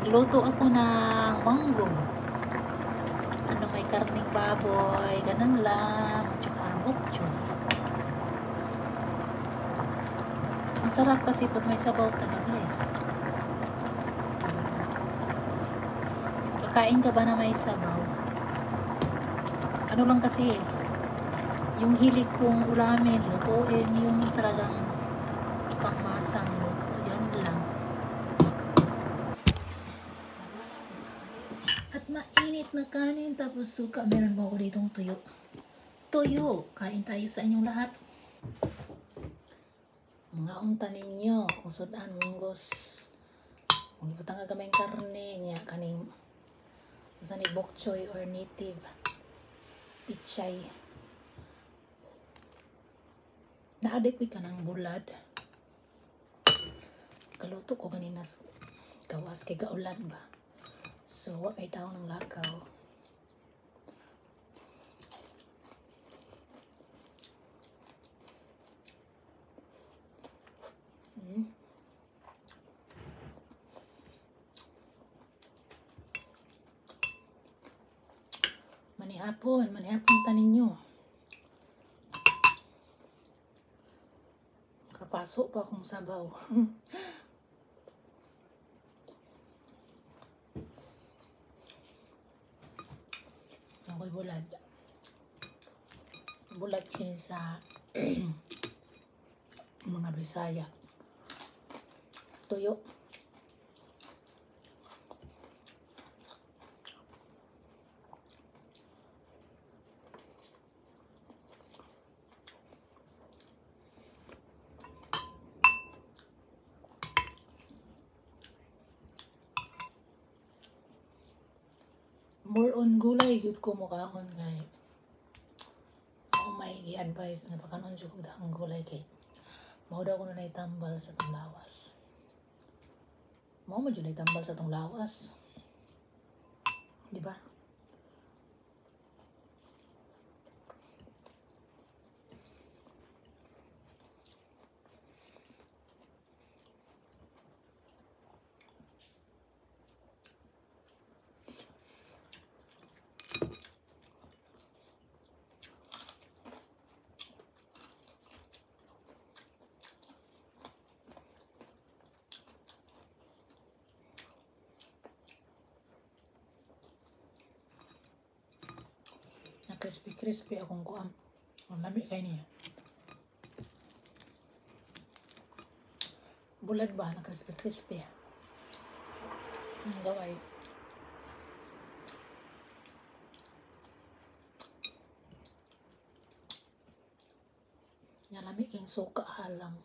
Luto ako ng munggo. Ano, may karning baboy, ganun lang, at saka bok choy. Masarap kasi pag may sabaw talaga eh. Kakain ka ba na may sabaw? Ano lang kasi eh, yung hilig kong ulamin, lutuin yung talagang pangmasang luto, yan lang. At mainit na kanin, tapos suka. Meron ba ako ditong tuyo? Tuyo! Kain tayo sa inyong lahat. Mga unta ninyo, kung sudan, munggos. Kung ibutang agamay karne niya, kaning masa ni bok choy or native pichay. Naadik ko ka ng bulad. Kaluto ko kanina gawas kay gaulan ba. So, ay tao ng lakaw. Manihapon tanin nyo. Makapasok pa akong sabaw. Ako'y bulad. Bulad siya sa mga Bisaya. Tuyo. More on gulay yun ko mukhaon kay ako may i-advise nga pakanon jud ko ang gulay kay mao daw ko na itambal sa tong lawas. Mao mo jud itambal sa tong lawas. Di ba? Crispy akong kuam. Ang lami kay niya. Bulad ba na crispy. Ang gaway. Nga lami kayong suka halang.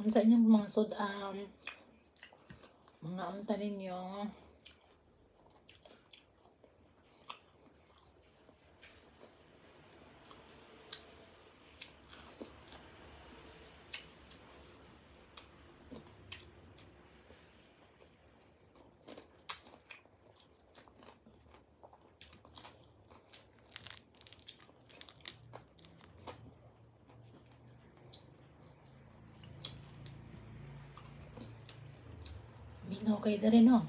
Kung sa inyong mga sudam, mga unta ninyo, mingaw kayo na rin, no?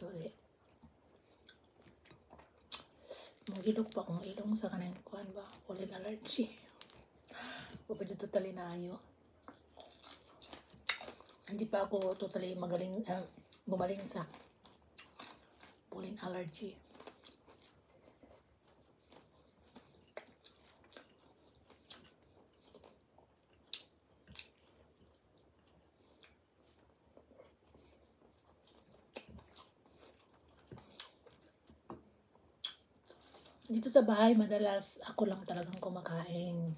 Sorry. Magilok pa akong ilong sa kanang kuhan ba? Pollen allergy. O pa dito totally na ayo. Hindi pa ako totally magaling, gumaling sa pollen allergy. Dito sa bahay, madalas ako lang talagang kumakain.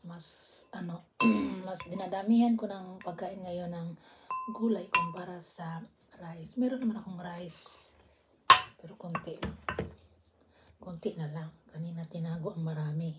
Mas mas dinadamihan ko ng pagkain ngayon ng gulay kumpara sa rice. Meron naman akong rice, pero konti na lang. Kanina tinago ang marami.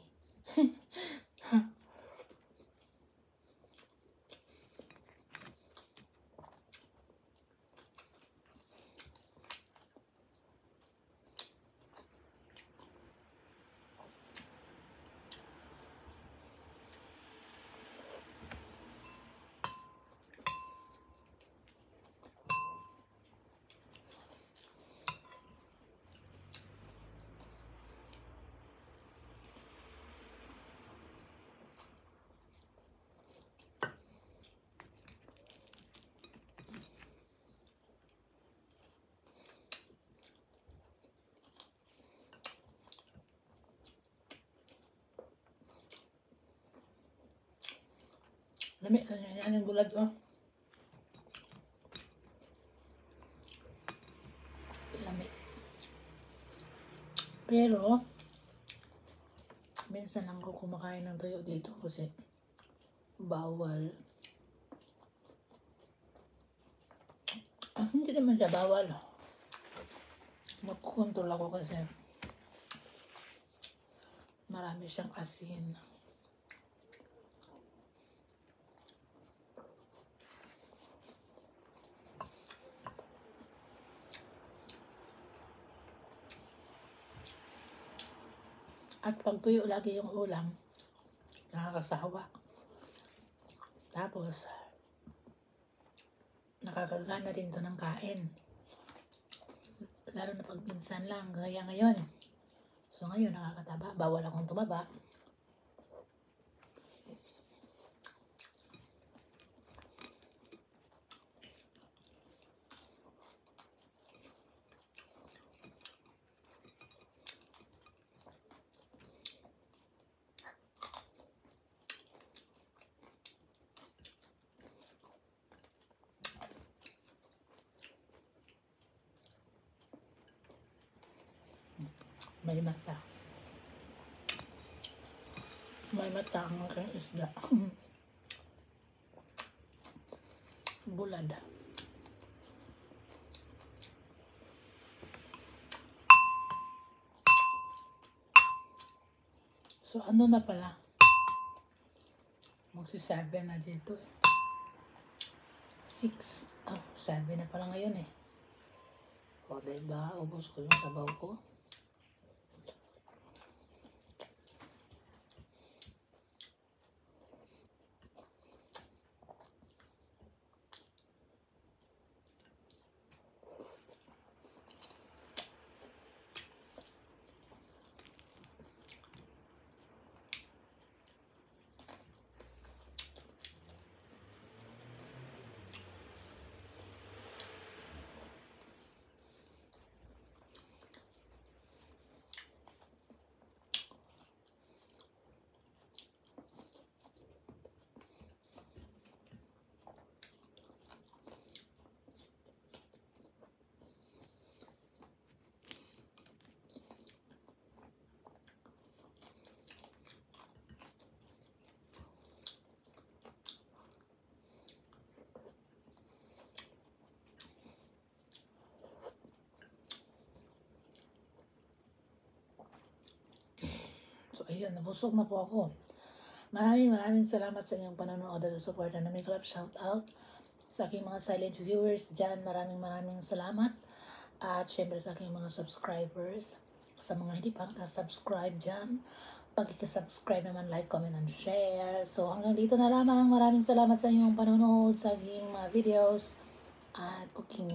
Lami ka nga yan yung bulad, oh. Lami. Pero, minsan lang ko kumakain ng tuyo dito kasi bawal. Hindi naman siya bawal. Magkukontrol ako kasi marami siyang asin. At pag tuyo lagi yung ulam, nakakasawa. Tapos, nakakagana din to ng kain. Lalo na pag minsan lang, gaya ngayon. So ngayon, nakakataba. Bawal akong tumaba. May mata. May mata ang aking isda. Bulad. So ano na pala? Magsi-7 na dito eh. 6. 7 na pala ngayon eh. O diba, ubos ko yung sabaw ko. ayun, nabusog na po ako. Maraming salamat sa inyong panonood at suporta na may club shout out sa aking mga silent viewers dyan. Maraming salamat. At syempre sa aking mga subscribers, sa mga hindi pa nakasubscribe dyan, pagkikasubscribe naman, like, comment, and share. So hanggang dito na lamang. Maraming salamat sa inyong panonood sa aking mga videos at cooking,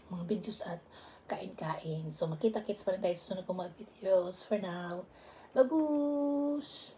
mga videos at kain-kain. So makita-kits pa rin tayo sa susunod kong mga videos. For now, babush!